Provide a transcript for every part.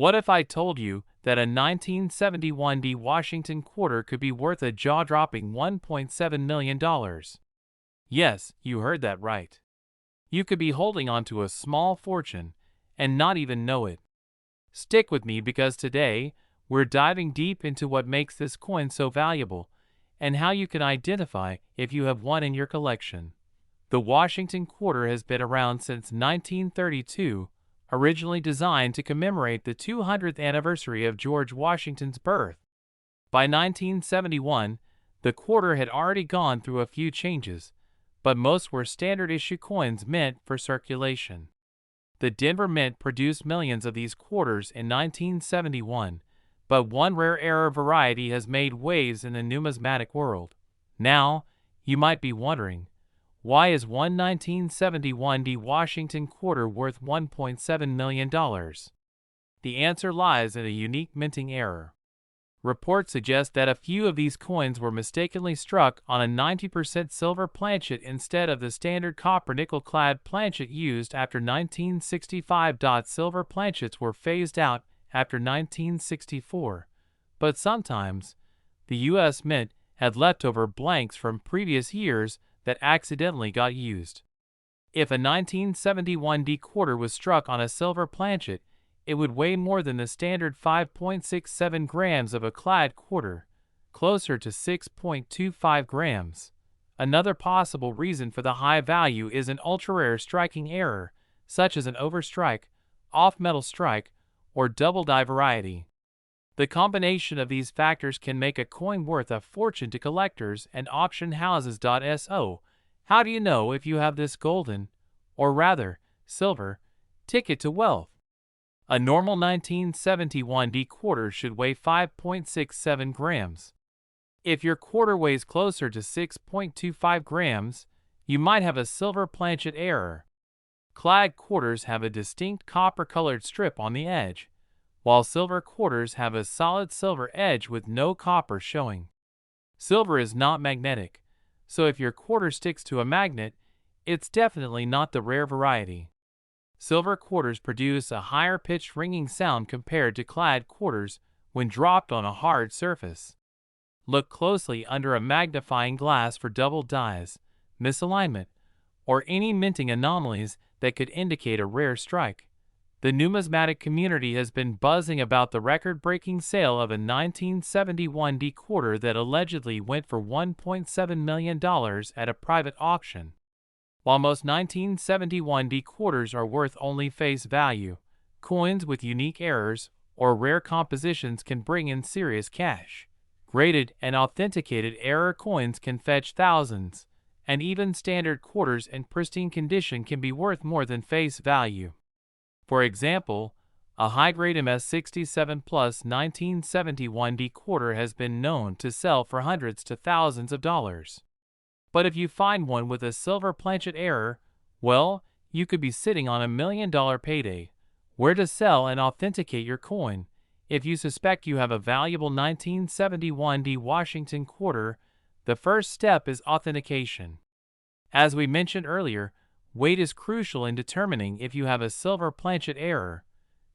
What if I told you that a 1971 D Washington quarter could be worth a jaw-dropping $1.7 million? Yes, you heard that right. You could be holding on to a small fortune and not even know it. Stick with me because today, we're diving deep into what makes this coin so valuable and how you can identify if you have one in your collection. The Washington quarter has been around since 1932, originally designed to commemorate the 200th anniversary of George Washington's birth. By 1971, the quarter had already gone through a few changes, but most were standard-issue coins meant for circulation. The Denver Mint produced millions of these quarters in 1971, but one rare error variety has made waves in the numismatic world. Now, you might be wondering, why is one 1971 D Washington quarter worth $1.7 million? The answer lies in a unique minting error. Reports suggest that a few of these coins were mistakenly struck on a 90% silver planchet instead of the standard copper nickel-clad planchet used after 1965. Silver planchets were phased out after 1964, but sometimes the U.S. Mint had leftover blanks from previous years that accidentally got used. If a 1971 D quarter was struck on a silver planchet, it would weigh more than the standard 5.67 grams of a clad quarter, closer to 6.25 grams. Another possible reason for the high value is an ultra-rare striking error, such as an overstrike, off-metal strike, or double-die variety. The combination of these factors can make a coin worth a fortune to collectors and auction houses. So, how do you know if you have this golden, or rather, silver, ticket to wealth? A normal 1971 D quarter should weigh 5.67 grams. If your quarter weighs closer to 6.25 grams, you might have a silver planchet error. Clad quarters have a distinct copper-colored strip on the edge, while silver quarters have a solid silver edge with no copper showing. Silver is not magnetic, so if your quarter sticks to a magnet, it's definitely not the rare variety. Silver quarters produce a higher-pitched ringing sound compared to clad quarters when dropped on a hard surface. Look closely under a magnifying glass for double dies, misalignment, or any minting anomalies that could indicate a rare strike. The numismatic community has been buzzing about the record-breaking sale of a 1971 D quarter that allegedly went for $1.7 million at a private auction. While most 1971 D quarters are worth only face value, coins with unique errors or rare compositions can bring in serious cash. Graded and authenticated error coins can fetch thousands, and even standard quarters in pristine condition can be worth more than face value. For example, a high-grade MS-67 Plus 1971 D quarter has been known to sell for hundreds to thousands of dollars. But if you find one with a silver planchet error, well, you could be sitting on $1 million payday. Where to sell and authenticate your coin? If you suspect you have a valuable 1971 D Washington quarter, the first step is authentication. As we mentioned earlier, weight is crucial in determining if you have a silver planchet error.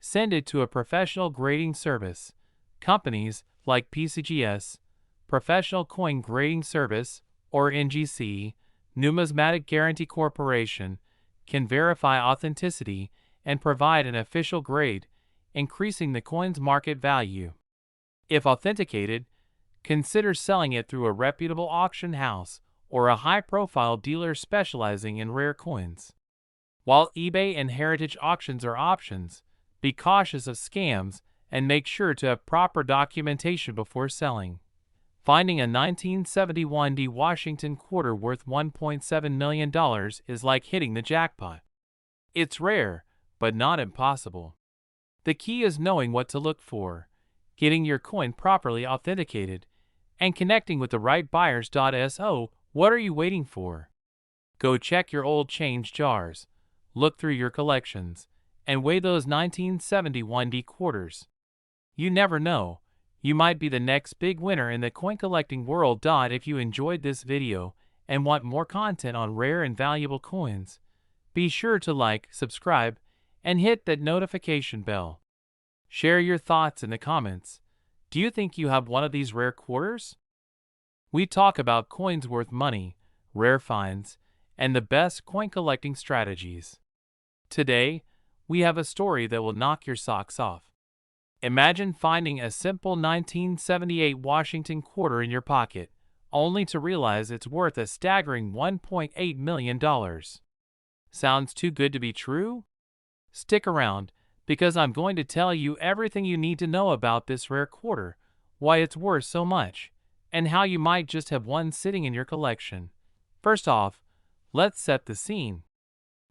Send it to a professional grading service. Companies like PCGS, Professional Coin Grading Service, or NGC, Numismatic Guarantee Corporation, can verify authenticity and provide an official grade, increasing the coin's market value. If authenticated, consider selling it through a reputable auction house or a high-profile dealer specializing in rare coins. While eBay and heritage auctions are options, be cautious of scams and make sure to have proper documentation before selling. Finding a 1971 D Washington quarter worth $1.7 million is like hitting the jackpot. It's rare, but not impossible. The key is knowing what to look for, getting your coin properly authenticated, and connecting with the right buyers. So, what are you waiting for? Go check your old change jars, look through your collections, and weigh those 1971 D quarters. You never know. You might be the next big winner in the coin collecting world. If you enjoyed this video and want more content on rare and valuable coins, be sure to like, subscribe, and hit that notification bell. Share your thoughts in the comments. Do you think you have one of these rare quarters? We talk about coins worth money, rare finds, and the best coin collecting strategies. Today, we have a story that will knock your socks off. Imagine finding a simple 1978 Washington quarter in your pocket, only to realize it's worth a staggering $1.8 million. Sounds too good to be true? Stick around, because I'm going to tell you everything you need to know about this rare quarter, why it's worth so much, and how you might just have one sitting in your collection. First off, let's set the scene.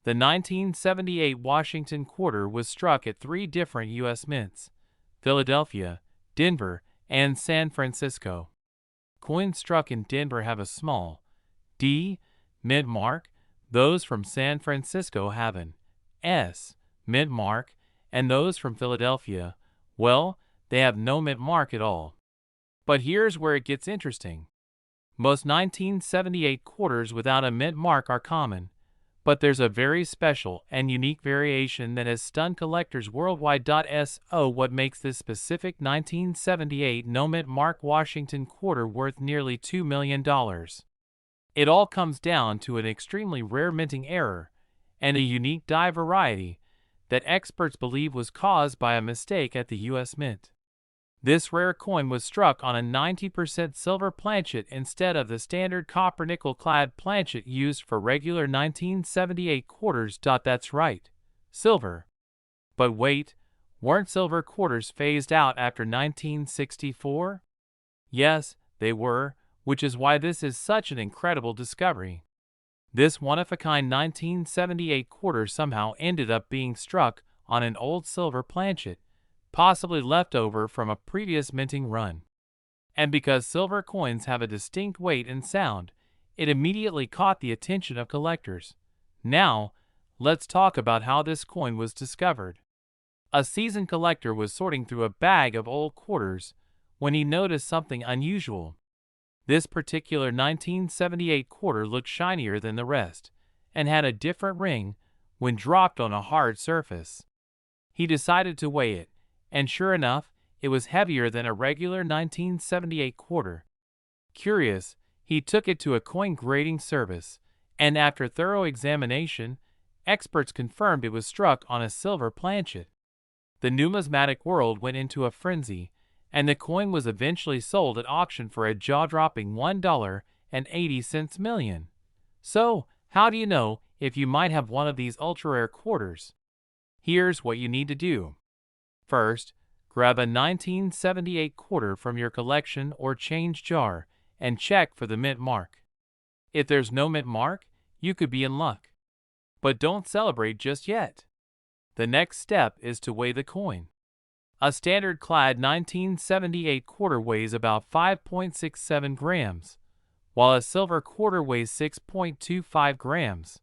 The 1978 Washington quarter was struck at 3 different U.S. mints: Philadelphia, Denver, and San Francisco. Coins struck in Denver have a small D mint mark. Those from San Francisco have an S mint mark, and those from Philadelphia, well, they have no mint mark at all. But here's where it gets interesting. Most 1978 quarters without a mint mark are common, but there's a very special and unique variation that has stunned collectors worldwide. So what makes this specific 1978 no mint mark Washington quarter worth nearly $2 million? It all comes down to an extremely rare minting error and a unique die variety that experts believe was caused by a mistake at the U.S. Mint. This rare coin was struck on a 90% silver planchet instead of the standard copper nickel-clad planchet used for regular 1978 quarters. That's right, silver. But wait, weren't silver quarters phased out after 1964? Yes, they were, which is why this is such an incredible discovery. This one-of-a-kind 1978 quarter somehow ended up being struck on an old silver planchet, possibly left over from a previous minting run. And because silver coins have a distinct weight and sound, it immediately caught the attention of collectors. Now, let's talk about how this coin was discovered. A seasoned collector was sorting through a bag of old quarters when he noticed something unusual. This particular 1978 quarter looked shinier than the rest and had a different ring when dropped on a hard surface. He decided to weigh it, and sure enough, it was heavier than a regular 1978 quarter. Curious, he took it to a coin grading service, and after thorough examination, experts confirmed it was struck on a silver planchet. The numismatic world went into a frenzy, and the coin was eventually sold at auction for a jaw-dropping $1.80 million. So, how do you know if you might have one of these ultra-rare quarters? Here's what you need to do. First, grab a 1978 quarter from your collection or change jar and check for the mint mark. If there's no mint mark, you could be in luck. But don't celebrate just yet. The next step is to weigh the coin. A standard clad 1978 quarter weighs about 5.67 grams, while a silver quarter weighs 6.25 grams.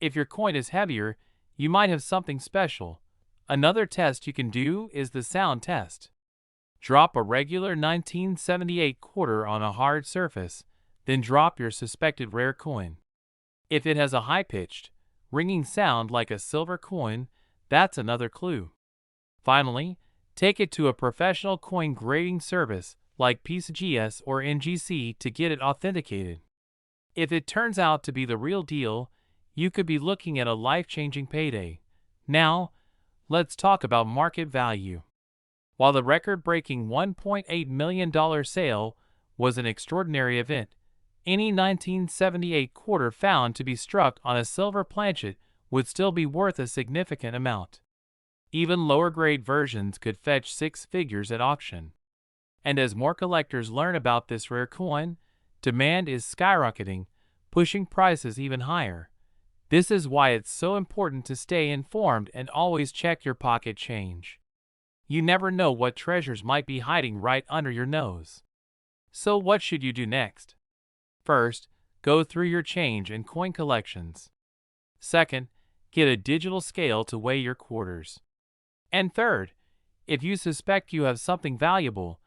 If your coin is heavier, you might have something special. Another test you can do is the sound test. Drop a regular 1978 quarter on a hard surface, then drop your suspected rare coin. If it has a high-pitched, ringing sound like a silver coin, that's another clue. Finally, take it to a professional coin grading service like PCGS or NGC to get it authenticated. If it turns out to be the real deal, you could be looking at a life-changing payday. Now, let's talk about market value. While the record-breaking $1.8 million sale was an extraordinary event, any 1978 quarter found to be struck on a silver planchet would still be worth a significant amount. Even lower-grade versions could fetch 6 figures at auction. And as more collectors learn about this rare coin, demand is skyrocketing, pushing prices even higher. This is why it's so important to stay informed and always check your pocket change. You never know what treasures might be hiding right under your nose. So what should you do next? First, go through your change and coin collections. Second, get a digital scale to weigh your quarters. And third, if you suspect you have something valuable,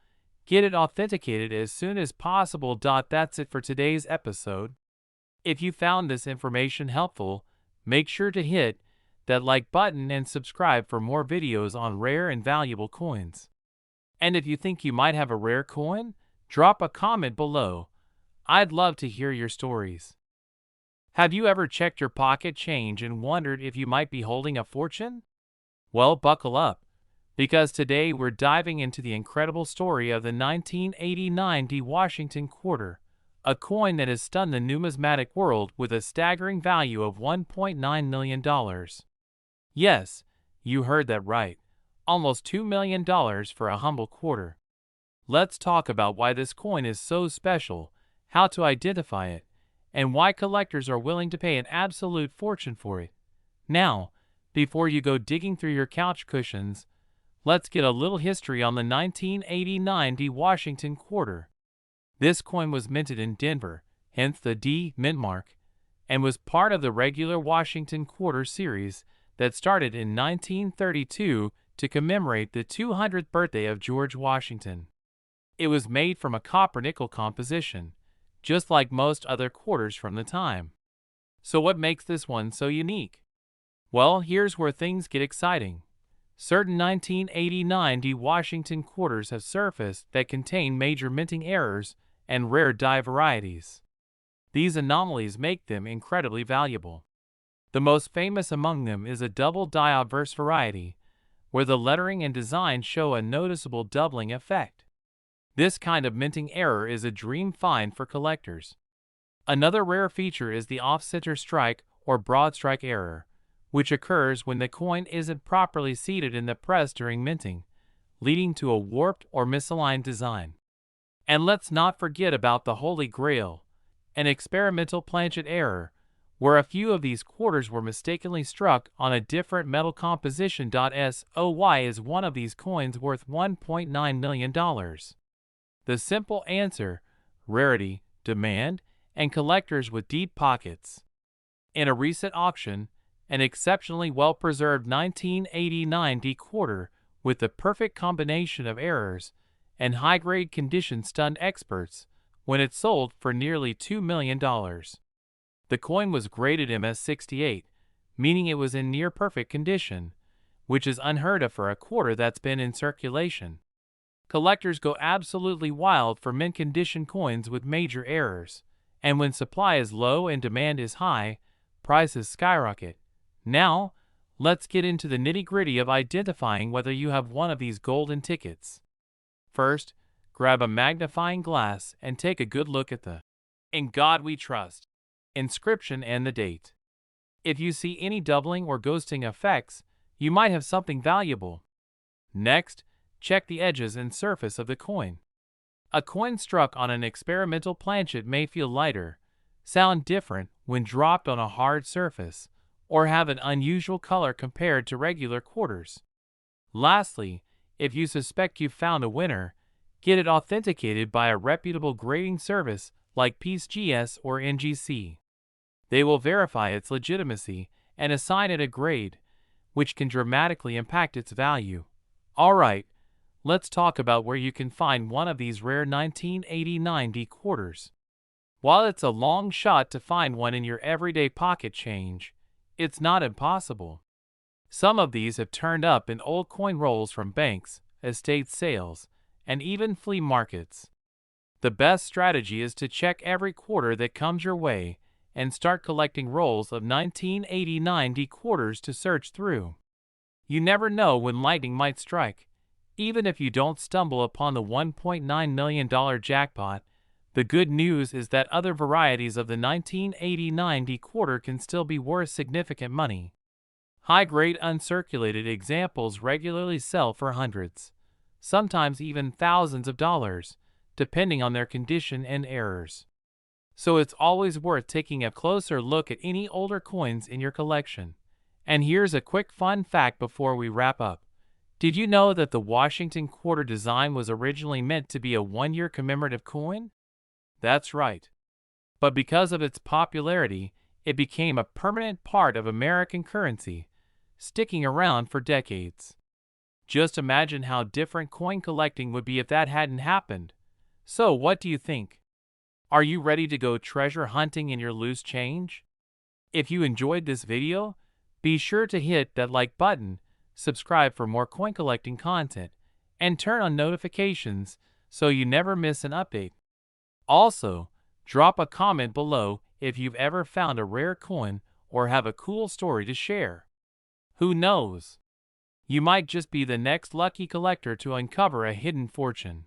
get it authenticated as soon as possible. That's it for today's episode. If you found this information helpful, make sure to hit that like button and subscribe for more videos on rare and valuable coins. And if you think you might have a rare coin, drop a comment below. I'd love to hear your stories. Have you ever checked your pocket change and wondered if you might be holding a fortune? Well, buckle up, because today we're diving into the incredible story of the 1989 D Washington quarter, a coin that has stunned the numismatic world with a staggering value of $1.9 million. Yes, you heard that right, almost $2 million for a humble quarter. Let's talk about why this coin is so special, how to identify it, and why collectors are willing to pay an absolute fortune for it. Now, before you go digging through your couch cushions, let's get a little history on the 1989 D Washington quarter. This coin was minted in Denver, hence the D mint mark, and was part of the regular Washington quarter series that started in 1932 to commemorate the 200th birthday of George Washington. It was made from a copper-nickel composition, just like most other quarters from the time. So what makes this one so unique? Well, here's where things get exciting. Certain 1989 D Washington quarters have surfaced that contain major minting errors and rare die varieties. These anomalies make them incredibly valuable. The most famous among them is a double die obverse variety, where the lettering and design show a noticeable doubling effect. This kind of minting error is a dream find for collectors. Another rare feature is the off-center strike or broad strike error, which occurs when the coin isn't properly seated in the press during minting, leading to a warped or misaligned design. And let's not forget about the Holy Grail, an experimental planchet error, where a few of these quarters were mistakenly struck on a different metal composition. So why is one of these coins worth $1.9 million? The simple answer: rarity, demand, and collectors with deep pockets. In a recent auction, an exceptionally well-preserved 1989 D quarter with the perfect combination of errors and high-grade condition stunned experts when it sold for nearly $2 million. The coin was graded MS68, meaning it was in near-perfect condition, which is unheard of for a quarter that's been in circulation. Collectors go absolutely wild for mint-condition coins with major errors, and when supply is low and demand is high, prices skyrocket. Now, let's get into the nitty-gritty of identifying whether you have one of these golden tickets. First, grab a magnifying glass and take a good look at the "In God We Trust" inscription and the date. If you see any doubling or ghosting effects, you might have something valuable. Next, check the edges and surface of the coin. A coin struck on an experimental planchet may feel lighter, sound different when dropped on a hard surface, or have an unusual color compared to regular quarters. Lastly, if you suspect you've found a winner, get it authenticated by a reputable grading service like PeaceGS or NGC. They will verify its legitimacy and assign it a grade, which can dramatically impact its value. Alright, let's talk about where you can find one of these rare 1989 D quarters. While it's a long shot to find one in your everyday pocket change, it's not impossible. Some of these have turned up in old coin rolls from banks, estate sales, and even flea markets. The best strategy is to check every quarter that comes your way and start collecting rolls of 1989 D quarters to search through. You never know when lightning might strike. Even if you don't stumble upon the $1.9 million jackpot, the good news is that other varieties of the 1989 D quarter can still be worth significant money. High-grade uncirculated examples regularly sell for hundreds, sometimes even thousands of dollars, depending on their condition and errors. So it's always worth taking a closer look at any older coins in your collection. And here's a quick fun fact before we wrap up. Did you know that the Washington quarter design was originally meant to be a one-year commemorative coin? That's right. But because of its popularity, it became a permanent part of American currency, sticking around for decades. Just imagine how different coin collecting would be if that hadn't happened. So what do you think? Are you ready to go treasure hunting in your loose change? If you enjoyed this video, Be sure to hit that like button, subscribe for more coin collecting content, and turn on notifications so you never miss an update. Also, drop a comment below if you've ever found a rare coin or have a cool story to share. Who knows? You might just be the next lucky collector to uncover a hidden fortune.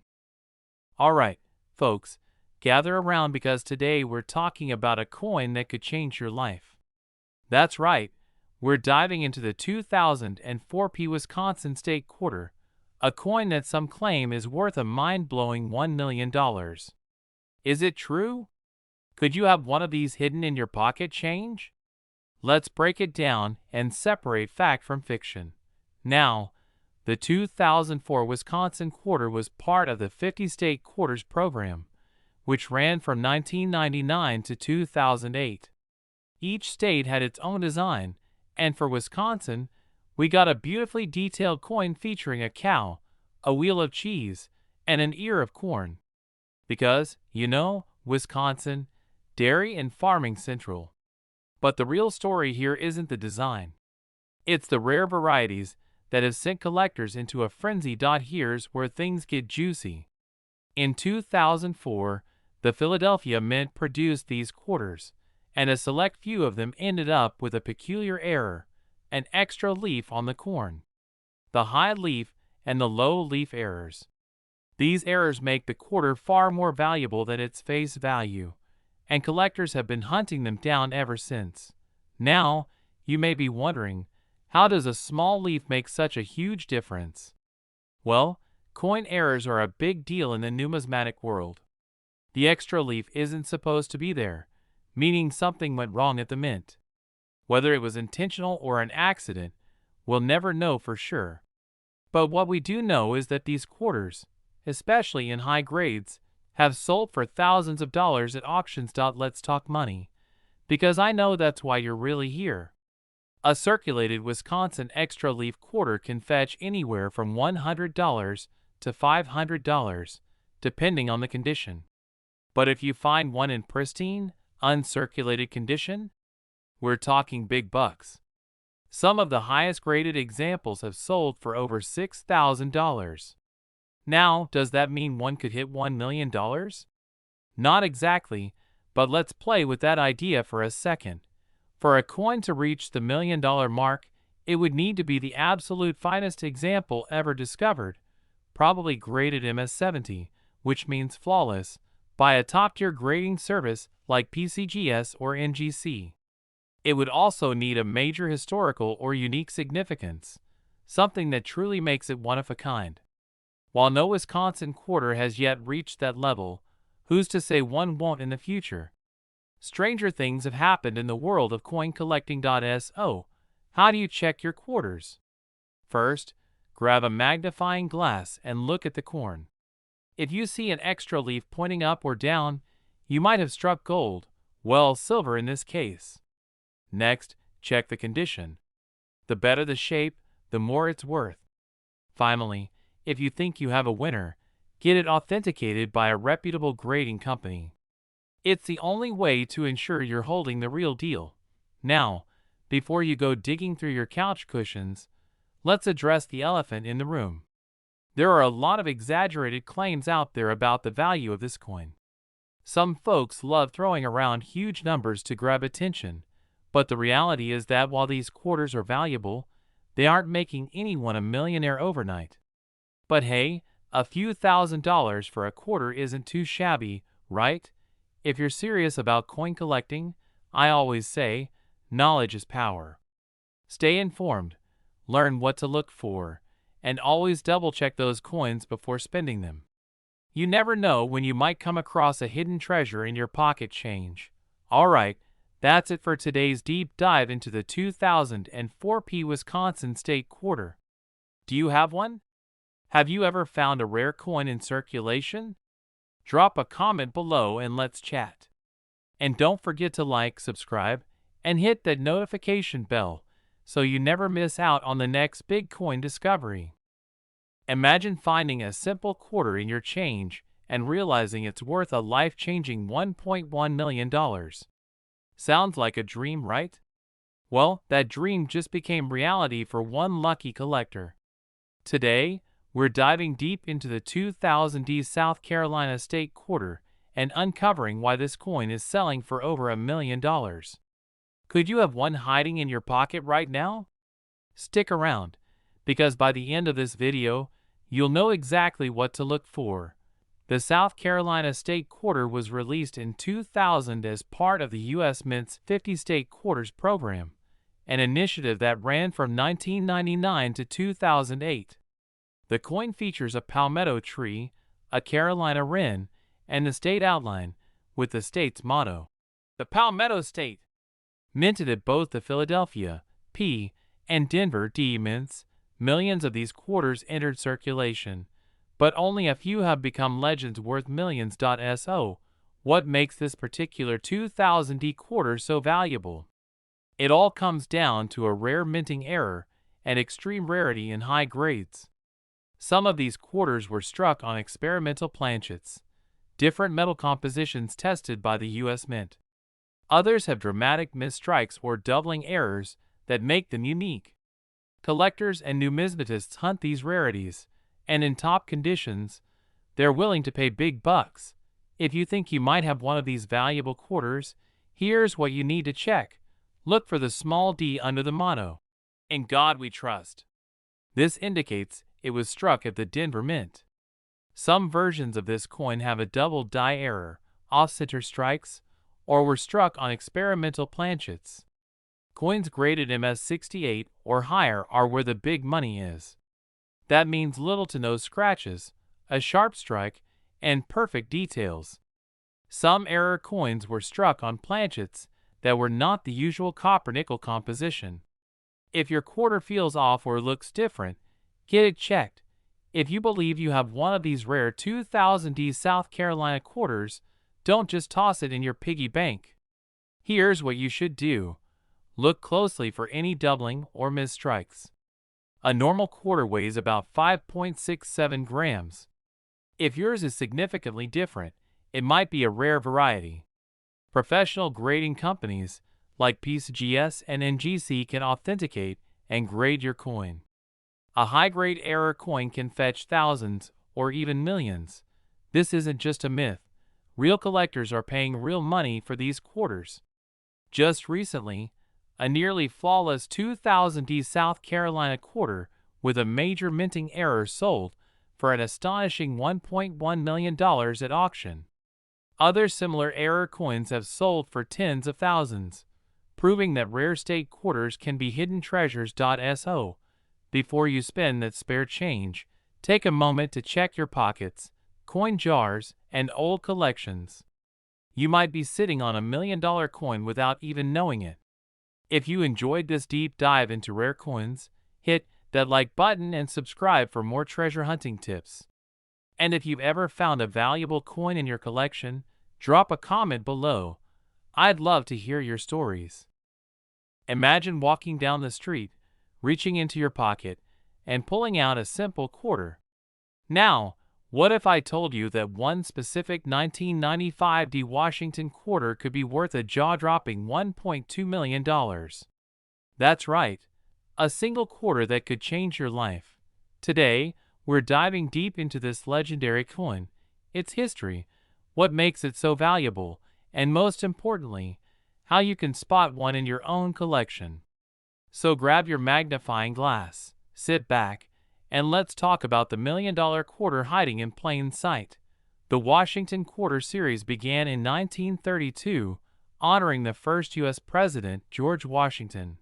Alright, folks, gather around because today we're talking about a coin that could change your life. That's right, we're diving into the 2004p Wisconsin State Quarter, a coin that some claim is worth a mind-blowing $1 million. Is it true? Could you have one of these hidden in your pocket change? Let's break it down and separate fact from fiction. Now, the 2004 Wisconsin Quarter was part of the 50 State Quarters program, which ran from 1999 to 2008. Each state had its own design, and for Wisconsin, we got a beautifully detailed coin featuring a cow, a wheel of cheese, and an ear of corn. Because, Wisconsin, dairy and farming central. But the real story here isn't the design. It's the rare varieties that have sent collectors into a frenzy. Here's where things get juicy. In 2004, the Philadelphia Mint produced these quarters, and a select few of them ended up with a peculiar error, an extra leaf on the corn. The high leaf and the low leaf errors. These errors make the quarter far more valuable than its face value, and collectors have been hunting them down ever since. Now, you may be wondering, how does a small leaf make such a huge difference? Well, coin errors are a big deal in the numismatic world. The extra leaf isn't supposed to be there, meaning something went wrong at the mint. Whether it was intentional or an accident, we'll never know for sure. But what we do know is that these quarters, especially in high grades, have sold for thousands of dollars at auctions. Let's talk money, because I know that's why you're really here. A circulated Wisconsin extra leaf quarter can fetch anywhere from $100 to $500, depending on the condition. But if you find one in pristine, uncirculated condition, we're talking big bucks. Some of the highest graded examples have sold for over $6,000. Now, does that mean one could hit $1 million? Not exactly, but let's play with that idea for a second. For a coin to reach the $1 million mark, it would need to be the absolute finest example ever discovered, probably graded MS-70, which means flawless, by a top-tier grading service like PCGS or NGC. It would also need a major historical or unique significance, something that truly makes it one of a kind. While no Wisconsin quarter has yet reached that level, who's to say one won't in the future? Stranger things have happened in the world of coin collecting. So, how do you check your quarters? First, grab a magnifying glass and look at the corn. If you see an extra leaf pointing up or down, you might have struck gold, well, silver in this case. Next, check the condition. The better the shape, the more it's worth. Finally, if you think you have a winner, get it authenticated by a reputable grading company. It's the only way to ensure you're holding the real deal. Now, before you go digging through your couch cushions, let's address the elephant in the room. There are a lot of exaggerated claims out there about the value of this coin. Some folks love throwing around huge numbers to grab attention, but the reality is that while these quarters are valuable, they aren't making anyone a millionaire overnight. But hey, a few $1,000s for a quarter isn't too shabby, right? If you're serious about coin collecting, I always say, knowledge is power. Stay informed, learn what to look for, and always double-check those coins before spending them. You never know when you might come across a hidden treasure in your pocket change. Alright, that's it for today's deep dive into the 2004p Wisconsin State Quarter. Do you have one? Have you ever found a rare coin in circulation? Drop a comment below and let's chat. And don't forget to like, subscribe, and hit that notification bell so you never miss out on the next big coin discovery. Imagine finding a simple quarter in your change and realizing it's worth a life-changing $1.1 million. Sounds like a dream, right? Well, that dream just became reality for one lucky collector. Today, we're diving deep into the 2000D South Carolina State Quarter and uncovering why this coin is selling for over $1 million. Could you have one hiding in your pocket right now? Stick around, because by the end of this video, you'll know exactly what to look for. The South Carolina State Quarter was released in 2000 as part of the U.S. Mint's 50 State Quarters program, an initiative that ran from 1999 to 2008. The coin features a palmetto tree, a Carolina wren, and the state outline, with the state's motto, the Palmetto State. Minted at both the Philadelphia, P, and Denver, D mints, millions of these quarters entered circulation, but only a few have become legends worth millions. So, what makes this particular 2000D quarter so valuable? It all comes down to a rare minting error and extreme rarity in high grades. Some of these quarters were struck on experimental planchets, different metal compositions tested by the U.S. Mint. Others have dramatic misstrikes or doubling errors that make them unique. Collectors and numismatists hunt these rarities, and in top conditions, they're willing to pay big bucks. If you think you might have one of these valuable quarters, here's what you need to check. Look for the small d under the motto, "In God We Trust." This indicates it was struck at the Denver Mint. Some versions of this coin have a double die error, off-center strikes, or were struck on experimental planchets. Coins graded MS68 or higher are where the big money is. That means little to no scratches, a sharp strike, and perfect details. Some error coins were struck on planchets that were not the usual copper-nickel composition. If your quarter feels off or looks different, get it checked. If you believe you have one of these rare 2000D South Carolina quarters, don't just toss it in your piggy bank. Here's what you should do. Look closely for any doubling or misstrikes. A normal quarter weighs about 5.67 grams. If yours is significantly different, it might be a rare variety. Professional grading companies like PCGS and NGC can authenticate and grade your coin. A high-grade error coin can fetch thousands or even millions. This isn't just a myth. Real collectors are paying real money for these quarters. Just recently, a nearly flawless 2000D South Carolina quarter with a major minting error sold for an astonishing $1.1 million at auction. Other similar error coins have sold for tens of thousands, proving that rare state quarters can be hidden treasures. So, before you spend that spare change, take a moment to check your pockets, coin jars, and old collections. You might be sitting on $1 million coin without even knowing it. If you enjoyed this deep dive into rare coins, hit that like button and subscribe for more treasure hunting tips. And if you've ever found a valuable coin in your collection, drop a comment below. I'd love to hear your stories. Imagine walking down the street, reaching into your pocket, and pulling out a simple quarter. Now, what if I told you that one specific 1995D Washington quarter could be worth a jaw-dropping $1.2 million? That's right, a single quarter that could change your life. Today, we're diving deep into this legendary coin, its history, what makes it so valuable, and most importantly, how you can spot one in your own collection. So grab your magnifying glass, sit back, and let's talk about the $1 million quarter hiding in plain sight. The Washington Quarter Series began in 1932, honoring the first U.S. President, George Washington.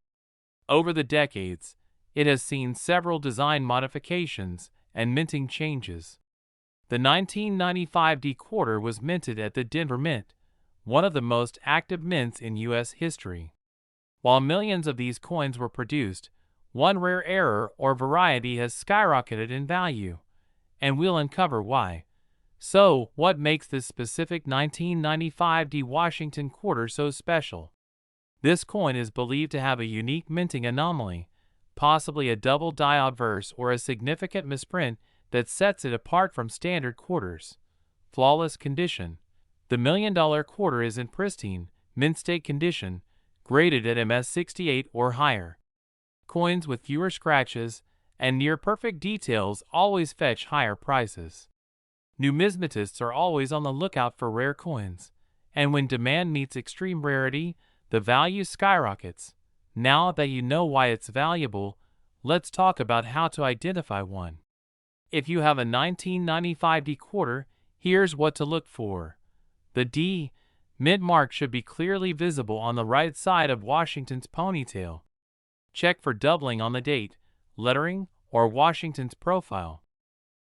Over the decades, it has seen several design modifications and minting changes. The 1995D quarter was minted at the Denver Mint, one of the most active mints in U.S. history. While millions of these coins were produced, one rare error or variety has skyrocketed in value, and we'll uncover why. So, what makes this specific 1995D Washington quarter so special? This coin is believed to have a unique minting anomaly, possibly a double die obverse or a significant misprint that sets it apart from standard quarters. Flawless condition. The $1 million quarter is in pristine, mint state condition, graded at MS68 or higher. Coins with fewer scratches and near-perfect details always fetch higher prices. Numismatists are always on the lookout for rare coins, and when demand meets extreme rarity, the value skyrockets. Now that you know why it's valuable, let's talk about how to identify one. If you have a 1995 D quarter, here's what to look for. The D mint mark should be clearly visible on the right side of Washington's ponytail. Check for doubling on the date, lettering, or Washington's profile.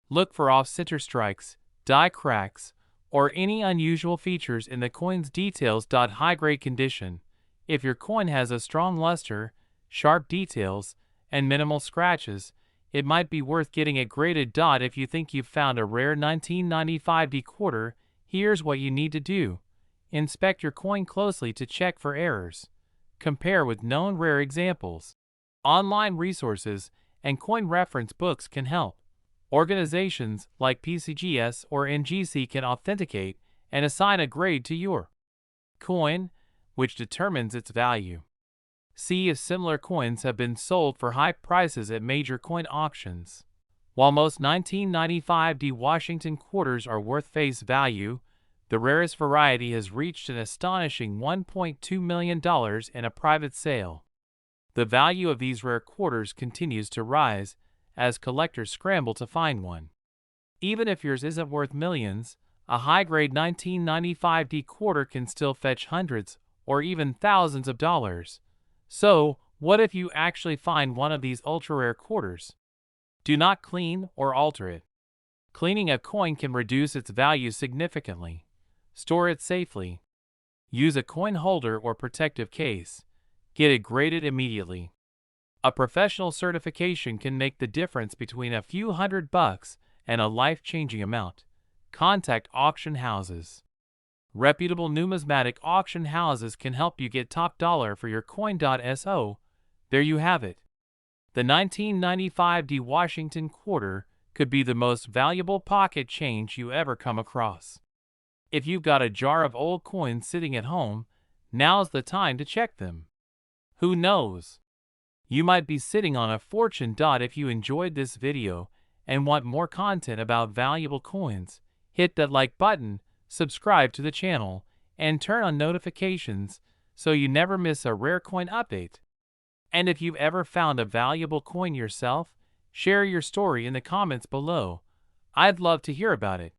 Look for off-center strikes, die cracks, or any unusual features in the coin's details. High-grade condition. If your coin has a strong luster, sharp details, and minimal scratches, it might be worth getting it graded. If you think you've found a rare 1995 D quarter, here's what you need to do. Inspect your coin closely to check for errors. Compare with known rare examples. Online resources and coin reference books can help. Organizations like PCGS or NGC can authenticate and assign a grade to your coin, which determines its value. See if similar coins have been sold for high prices at major coin auctions. While most 1995 D Washington quarters are worth face value, the rarest variety has reached an astonishing $1.2 million in a private sale. The value of these rare quarters continues to rise as collectors scramble to find one. Even if yours isn't worth millions, a high-grade 1995 D quarter can still fetch hundreds or even thousands of dollars. So, what if you actually find one of these ultra-rare quarters? Do not clean or alter it. Cleaning a coin can reduce its value significantly. Store it safely. Use a coin holder or protective case. Get it graded immediately. A professional certification can make the difference between a few $100 and a life-changing amount. Contact auction houses. Reputable numismatic auction houses can help you get top dollar for your coin. So, there you have it. The 1995 D Washington quarter could be the most valuable pocket change you ever come across. If you've got a jar of old coins sitting at home, now's the time to check them. Who knows? You might be sitting on a fortune. If you enjoyed this video and want more content about valuable coins, hit that like button, subscribe to the channel, and turn on notifications so you never miss a rare coin update. And if you've ever found a valuable coin yourself, share your story in the comments below. I'd love to hear about it.